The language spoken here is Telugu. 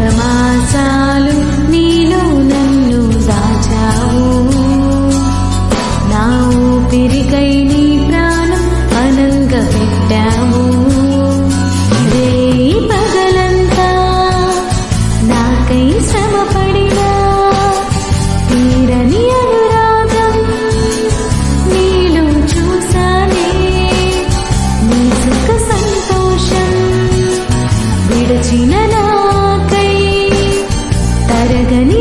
మాఘమాసాలు నీలో నన్ను దాచావు నా ఊపిరికై నీ ప్రాణం అనంగా పెట్టావు రే పగలంతా నాకై శ్రమపడినా తీరని అనురాగం నీలో చూసానే నీ సుఖ సంతోషం విడచిన నాకై తరగని